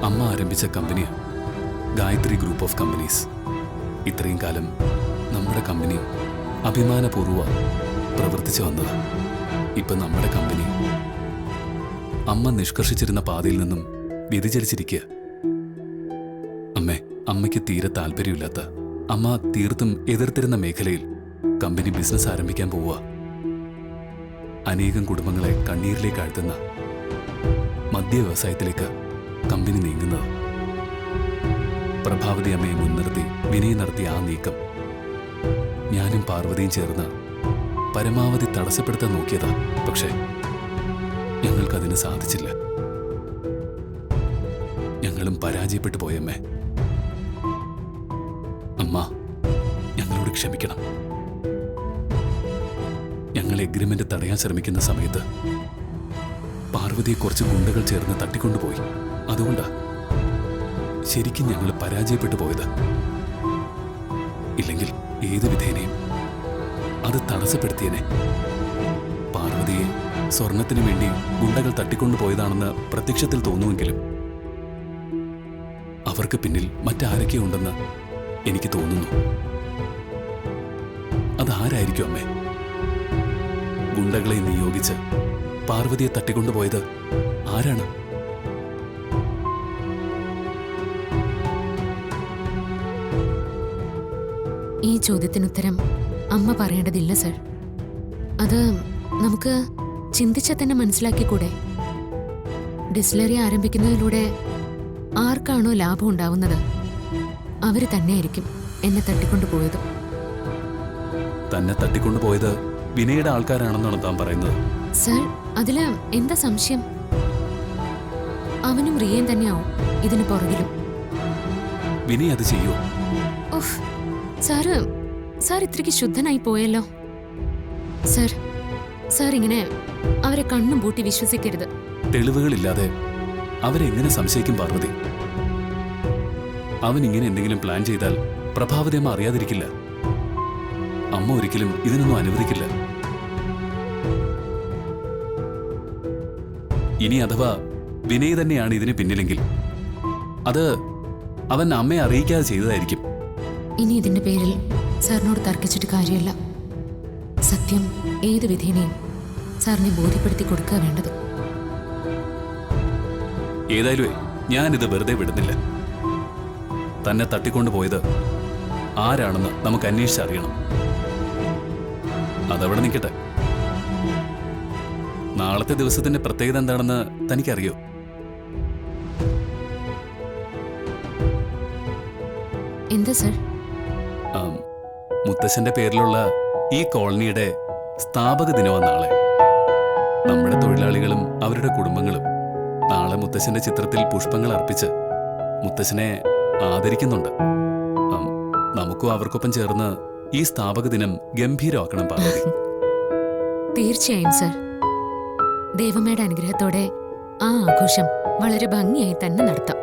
അമ്മ ആരംഭിച്ച കമ്പനിയാണ് ഗായത്രി ഗ്രൂപ്പ് ഓഫ് കമ്പനീസ്. ഇത്രയും കാലം നമ്മുടെ കമ്പനി അഭിമാനപൂർവ്വം പ്രവർത്തിച്ചു വന്നത്. ഇപ്പം നമ്മുടെ കമ്പനി അമ്മ നിഷ്കർഷിച്ചിരുന്ന പാതയിൽ നിന്നും വ്യതിചലിച്ചിരിക്കുക. അമ്മയ്ക്ക് തീരെ താല്പര്യമില്ലാത്ത, അമ്മ തീർത്തും എതിർത്തിരുന്ന മേഖലയിൽ കമ്പനി ബിസിനസ് ആരംഭിക്കാൻ പോവുക. അനേകം കുടുംബങ്ങളെ കണ്ണീരിലേക്ക് ആഴ്ത്തുന്ന മദ്യ വ്യവസായത്തിലേക്ക് കമ്പനി നീങ്ങുന്നത്. പ്രഭാവതി അമ്മയെ മുൻനിർത്തി വിനയ് നടത്തിയ ആ നീക്കം ഞാനും പാർവതിയും ചേർന്ന് പരമാവധി തടസ്സപ്പെടുത്താൻ നോക്കിയതാ. പക്ഷേ ഞങ്ങൾക്കതിന് സാധിച്ചില്ല. ഞങ്ങളും പരാജയപ്പെട്ടു പോയമ്മേ. അമ്മ ഞങ്ങളോട് ക്ഷമിക്കണം. ഞങ്ങൾ എഗ്രിമെന്റ് തടയാൻ ശ്രമിക്കുന്ന സമയത്ത് പാർവതിയെ കുറച്ച് ഗുണ്ടകൾ ചേർന്ന് തട്ടിക്കൊണ്ടുപോയി. അതുകൊണ്ടാ ശരിക്കും ഞങ്ങൾ പരാജയപ്പെട്ടു പോയത്. ഇല്ലെങ്കിൽ ഏത് വിധേനയും അത് തടസ്സപ്പെടുത്തിയനെ. പാർവതിയെ സ്വർണത്തിനു വേണ്ടി ഗുണ്ടകൾ തട്ടിക്കൊണ്ടുപോയതാണെന്ന് പ്രത്യക്ഷത്തിൽ തോന്നുമെങ്കിലും അവർക്ക് പിന്നിൽ മറ്റാരൊക്കെ ഉണ്ടെന്ന് എനിക്ക് തോന്നുന്നു. അതാരായിരിക്കും അമ്മേ? ഗുണ്ടകളെ നിയോഗിച്ച് പാർവതിയെ തട്ടിക്കൊണ്ടുപോയത് ആരാണ്? ഈ ചോദ്യത്തിനുത്തരം അമ്മ പറയേണ്ടതില്ല സർ. അത് നമുക്ക് ചിന്തിച്ചാൽ തന്നെ മനസ്സിലാക്കിക്കൂടെ? ഡിസ്റ്റിലറി ആരംഭിക്കുന്നതിലൂടെ ആർക്കാണോ ലാഭം ഉണ്ടാവുന്നത് അവര് തന്നെയായിരിക്കും എന്നെ തട്ടിക്കൊണ്ടുപോയത്. തന്നെ തട്ടിക്കൊണ്ടുപോയത് വിനയുടെ ആൾക്കാരാണെന്നാണ് താൻ പറയുന്നത്? സർ, അതില് എന്താ സംശയം? അവനും റിയയും തന്നെയാവും ഇതിന് പുറകിലും. വിനയ് അത് ചെയ്യോ? ഓഹ് സാറ്, സാർ ഇത്രയ്ക്ക് ശുദ്ധനായി പോയല്ലോ. സാർ ഇങ്ങനെ അവരെ കണ്ണും പൂട്ടി വിശ്വസിക്കരുത്. തെളിവുകളില്ലാതെ അവരെങ്ങനെ സംശയിക്കും പാർവതി? അവൻ ഇങ്ങനെ എന്തെങ്കിലും പ്ലാൻ ചെയ്താൽ പ്രഭാവതി അമ്മ അറിയാതിരിക്കില്ല. അമ്മ ഒരിക്കലും ഇതിനൊന്നും അനുവദിക്കില്ല. ഇനി അഥവാ വിനയ് തന്നെയാണ് ഇതിന് പിന്നിലെങ്കിൽ അത് അവൻ അമ്മയെ അറിയിക്കാതെ ചെയ്തതായിരിക്കും. ഇനി ഇതിന്റെ പേരിൽ സാറിനോട് തർക്കിച്ചിട്ട് കാര്യമില്ല. സത്യം ഏത് വിധേനയും സാറിനെ ബോധ്യപ്പെടുത്തി കൊടുക്കുക വേണ്ടത്. ഏതായാലും ഞാനിത് വെറുതെ വിടുന്നില്ല. തന്നെ തട്ടിക്കൊണ്ടുപോയത് ആരാണെന്ന് നമുക്ക് അന്വേഷിച്ചറിയണം. അതവിടെ നിൽക്കട്ടെ. നാളത്തെ ദിവസത്തിന്റെ പ്രത്യേകത എന്താണെന്ന് തനിക്കറിയോ? എന്താ സർ? മുത്തശ്ശന്റെ പേരിലുള്ള ഈ കോളനിയുടെ സ്ഥാപക ദിനമാണ് നാളെ. നമ്മുടെ തൊഴിലാളികളും അവരുടെ കുടുംബങ്ങളും നാളെ മുത്തശ്ശന്റെ ചിത്രത്തിൽ പുഷ്പങ്ങൾ അർപ്പിച്ച് മുത്തശ്ശനെ ആദരിക്കുന്നുണ്ട്. നമുക്കും അവർക്കൊപ്പം ചേർന്ന് ഈ സ്ഥാപക ദിനം ഗംഭീരമാക്കണം പാർവതി. തീർച്ചയായും സർ. ദേവമ്മയുടെ അനുഗ്രഹത്തോടെ ആ ആഘോഷം വളരെ ഭംഗിയായി തന്നെ നടത്താം.